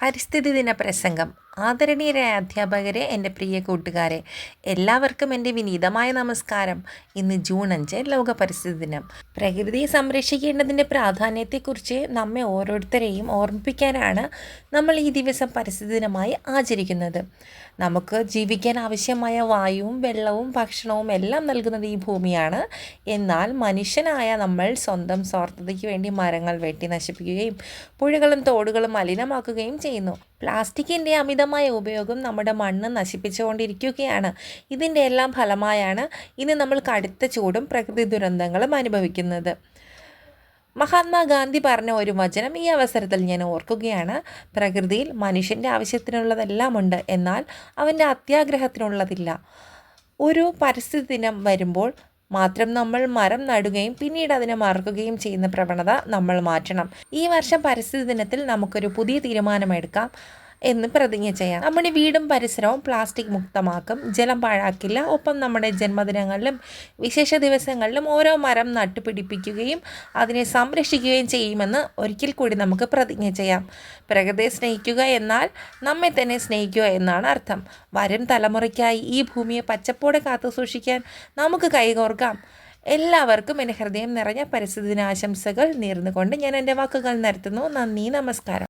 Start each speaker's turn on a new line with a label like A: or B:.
A: പരിസ്ഥിതി ദിന പ്രസംഗം. ആദരണീയരായ അധ്യാപകരെ, എൻ്റെ പ്രിയ കൂട്ടുകാരെ, എല്ലാവർക്കും എൻ്റെ വിനീതമായ നമസ്കാരം. ഇന്ന് ജൂൺ 5 ലോക പരിസ്ഥിതി ദിനം. പ്രകൃതിയെ സംരക്ഷിക്കേണ്ടതിൻ്റെ പ്രാധാന്യത്തെക്കുറിച്ച് നമ്മെ ഓരോരുത്തരെയും ഓർമ്മിപ്പിക്കാനാണ് നമ്മൾ ഈ ദിവസം പരിസ്ഥിതി ദിനമായി ആചരിക്കുന്നത്. നമുക്ക് ജീവിക്കാൻ ആവശ്യമായ വായുവും വെള്ളവും ഭക്ഷണവും എല്ലാം നൽകുന്നത് ഈ ഭൂമിയാണ്. എന്നാൽ മനുഷ്യനായ നമ്മൾ സ്വന്തം സ്വാർത്ഥതയ്ക്ക് വേണ്ടി മരങ്ങൾ വെട്ടി നശിപ്പിക്കുകയും പുഴകളും തോടുകളും മലിനമാക്കുകയും ചെയ്യുന്നു. പ്ലാസ്റ്റിക്കിൻ്റെ അമിതമായ ഉപയോഗം നമ്മുടെ മണ്ണ് നശിപ്പിച്ചുകൊണ്ടിരിക്കുകയാണ്. ഇതിൻ്റെ എല്ലാം ഫലമായാണ് ഇന്ന് നമ്മൾ കടുത്ത ചൂടും പ്രകൃതി ദുരന്തങ്ങളും അനുഭവിക്കുന്നത്. മഹാത്മാഗാന്ധി പറഞ്ഞ ഒരു വചനം ഈ അവസരത്തിൽ ഞാൻ ഓർക്കുകയാണ്. പ്രകൃതിയിൽ മനുഷ്യൻ്റെ ആവശ്യത്തിനുള്ളതെല്ലാം ഉണ്ട്, എന്നാൽ അവൻ്റെ അത്യാഗ്രഹത്തിനുള്ളതില്ല. ഒരു പരിസ്ഥിതി ദിനം വരുമ്പോൾ മാത്രം നമ്മൾ മരം നടുകയും പിന്നീട് അതിനെ മറക്കുകയും ചെയ്യുന്ന പ്രവണത നമ്മൾ മാറ്റണം. ഈ വർഷം പരിസ്ഥിതി ദിനത്തിൽ നമുക്കൊരു പുതിയ തീരുമാനമെടുക്കാം എന്ന് പ്രതിജ്ഞ ചെയ്യാം. നമ്മുടെ വീടും പരിസരവും പ്ലാസ്റ്റിക് മുക്തമാക്കും, ജലം പാഴാക്കില്ല. ഒപ്പം നമ്മുടെ ജന്മദിനങ്ങളിലും വിശേഷ ദിവസങ്ങളിലും ഓരോ മരം നട്ടുപിടിപ്പിക്കുകയും അതിനെ സംരക്ഷിക്കുകയും ചെയ്യുമെന്ന് ഒരിക്കൽ കൂടി നമുക്ക് പ്രതിജ്ഞ ചെയ്യാം. പ്രകൃതിയെ സ്നേഹിക്കുക എന്നാൽ നമ്മെ തന്നെ സ്നേഹിക്കുക എന്നാണ് അർത്ഥം. വരും തലമുറയ്ക്കായി ഈ ഭൂമിയെ പച്ചപ്പോടെ കാത്തു സൂക്ഷിക്കാൻ നമുക്ക് കൈകോർക്കാം. എല്ലാവർക്കും എൻ്റെ ഹൃദയം നിറഞ്ഞ പരിസ്ഥിതി ദിനാശംസകൾ നേർന്നുകൊണ്ട് ഞാൻ എൻ്റെ വാക്കുകൾ നിർത്തുന്നു. നന്ദി, നമസ്കാരം.